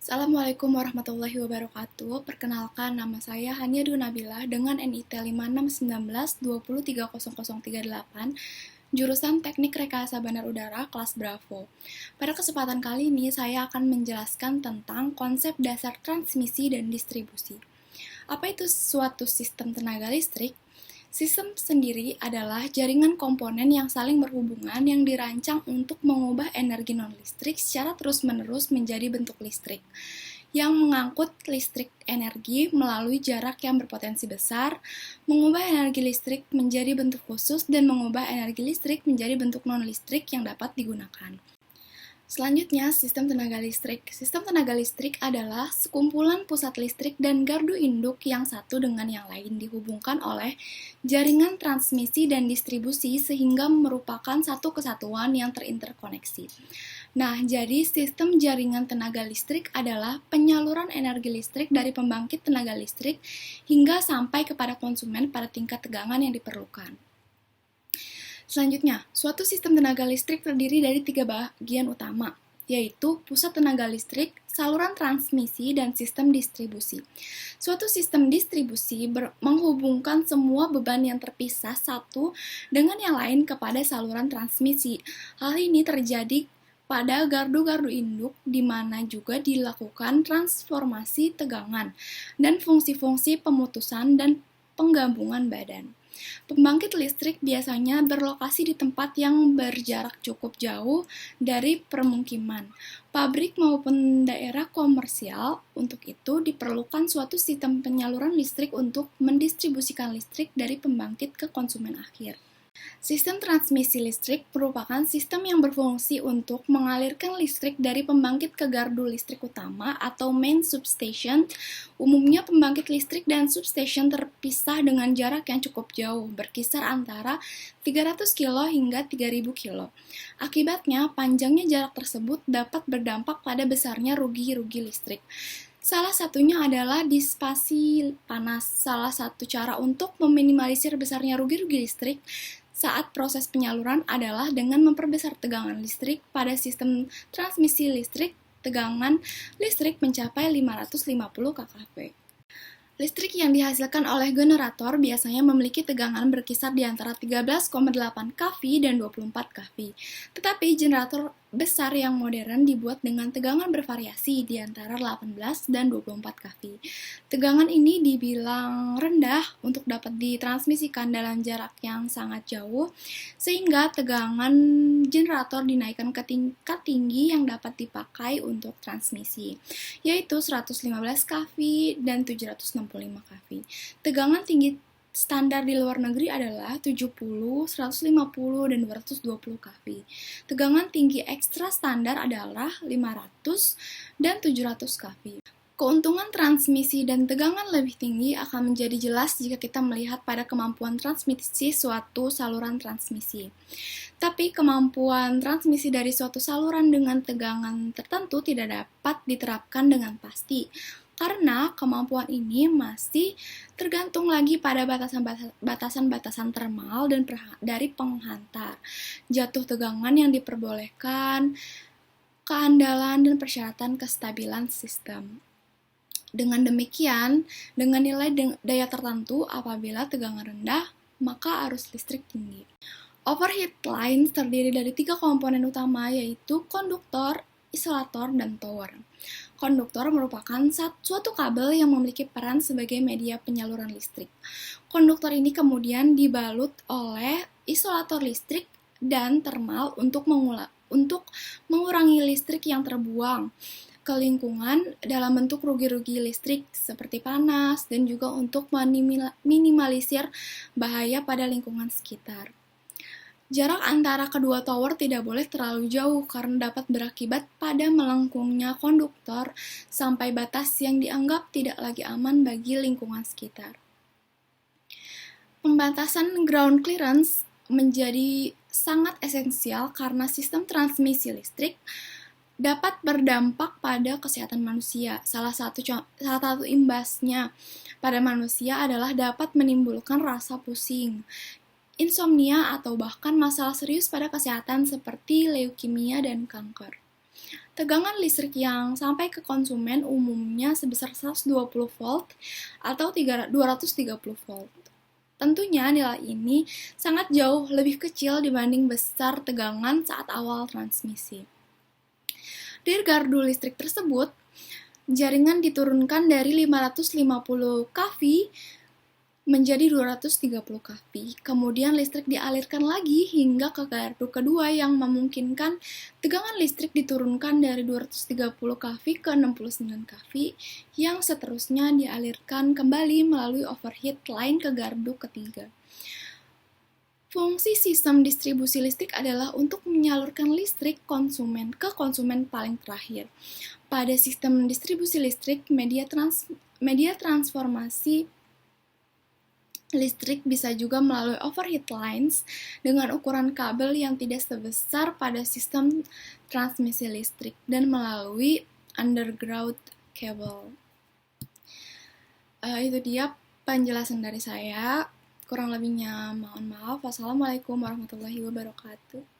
Assalamualaikum warahmatullahi wabarakatuh. Perkenalkan, nama saya Hania Dunabilah dengan NIT 5619203038, jurusan Teknik Rekayasa Bandar Udara kelas Bravo. Pada kesempatan kali ini saya akan menjelaskan tentang konsep dasar transmisi dan distribusi. Apa itu suatu sistem tenaga listrik? Sistem sendiri adalah jaringan komponen yang saling berhubungan yang dirancang untuk mengubah energi non-listrik secara terus-menerus menjadi bentuk listrik, yang mengangkut listrik energi melalui jarak yang berpotensi besar, mengubah energi listrik menjadi bentuk khusus, dan mengubah energi listrik menjadi bentuk non-listrik yang dapat digunakan. Selanjutnya, sistem tenaga listrik. Sistem tenaga listrik adalah sekumpulan pusat listrik dan gardu induk yang satu dengan yang lain dihubungkan oleh jaringan transmisi dan distribusi sehingga merupakan satu kesatuan yang terinterkoneksi. Nah, jadi sistem jaringan tenaga listrik adalah penyaluran energi listrik dari pembangkit tenaga listrik hingga sampai kepada konsumen pada tingkat tegangan yang diperlukan. Selanjutnya, suatu sistem tenaga listrik terdiri dari 3 bagian utama, yaitu pusat tenaga listrik, saluran transmisi, dan sistem distribusi. Suatu sistem distribusi menghubungkan semua beban yang terpisah satu dengan yang lain kepada saluran transmisi. Hal ini terjadi pada gardu-gardu induk, di mana juga dilakukan transformasi tegangan dan fungsi-fungsi pemutusan dan penggabungan badan. Pembangkit listrik biasanya berlokasi di tempat yang berjarak cukup jauh dari permukiman, pabrik maupun daerah komersial. Untuk itu diperlukan suatu sistem penyaluran listrik untuk mendistribusikan listrik dari pembangkit ke konsumen akhir. Sistem transmisi listrik merupakan sistem yang berfungsi untuk mengalirkan listrik dari pembangkit ke gardu listrik utama atau main substation. Umumnya pembangkit listrik dan substation terpisah dengan jarak yang cukup jauh, berkisar antara 300 kilo hingga 3000 kilo. Akibatnya, panjangnya jarak tersebut dapat berdampak pada besarnya rugi-rugi listrik. Salah satunya adalah disipasi panas. Salah satu cara untuk meminimalisir besarnya rugi-rugi listrik saat proses penyaluran adalah dengan memperbesar tegangan listrik. Pada sistem transmisi listrik, tegangan listrik mencapai 550 kV. Listrik yang dihasilkan oleh generator biasanya memiliki tegangan berkisar di antara 13,8 kV dan 24 kV. Tetapi generator besar yang modern dibuat dengan tegangan bervariasi di antara 18 dan 24 kV. Tegangan ini dibilang rendah untuk dapat ditransmisikan dalam jarak yang sangat jauh, sehingga tegangan generator dinaikkan ke tingkat tinggi yang dapat dipakai untuk transmisi, yaitu 115 kV dan 765 kV. Tegangan tinggi standar di luar negeri adalah 70, 150, dan 220 kV. Tegangan tinggi ekstra standar adalah 500 dan 700 kV. Keuntungan transmisi dan tegangan lebih tinggi akan menjadi jelas jika kita melihat pada kemampuan transmisi suatu saluran transmisi. Tapi kemampuan transmisi dari suatu saluran dengan tegangan tertentu tidak dapat diterapkan dengan pasti, karena kemampuan ini masih tergantung lagi pada batasan-batasan termal dan dari penghantar, jatuh tegangan yang diperbolehkan, keandalan dan persyaratan kestabilan sistem. Dengan demikian, dengan nilai daya tertentu, apabila tegangan rendah, maka arus listrik tinggi. Overhead lines terdiri dari 3 komponen utama, yaitu konduktor, isolator, dan tower. Konduktor merupakan suatu kabel yang memiliki peran sebagai media penyaluran listrik. Konduktor ini kemudian dibalut oleh isolator listrik dan termal untuk mengurangi listrik yang terbuang ke lingkungan dalam bentuk rugi-rugi listrik seperti panas, dan juga untuk minimalisir bahaya pada lingkungan sekitar. Jarak antara kedua tower tidak boleh terlalu jauh karena dapat berakibat pada melengkungnya konduktor sampai batas yang dianggap tidak lagi aman bagi lingkungan sekitar. Pembatasan ground clearance menjadi sangat esensial karena sistem transmisi listrik dapat berdampak pada kesehatan manusia. Salah satu imbasnya pada manusia adalah dapat menimbulkan rasa pusing, insomnia, atau bahkan masalah serius pada kesehatan seperti leukemia dan kanker. Tegangan listrik yang sampai ke konsumen umumnya sebesar 120 volt atau 230 volt. Tentunya nilai ini sangat jauh lebih kecil dibanding besar tegangan saat awal transmisi. Dari gardu listrik tersebut, jaringan diturunkan dari 550 kV menjadi 230 kV. Kemudian listrik dialirkan lagi hingga ke gardu kedua yang memungkinkan tegangan listrik diturunkan dari 230 kV ke 69 kV yang seterusnya dialirkan kembali melalui overhead line ke gardu ketiga. Fungsi sistem distribusi listrik adalah untuk menyalurkan listrik konsumen ke konsumen paling terakhir. Pada sistem distribusi listrik, media transformasi listrik bisa juga melalui overhead lines dengan ukuran kabel yang tidak sebesar pada sistem transmisi listrik dan melalui underground cable. Itu dia penjelasan dari saya. Kurang lebihnya mohon maaf. Wassalamualaikum warahmatullahi wabarakatuh.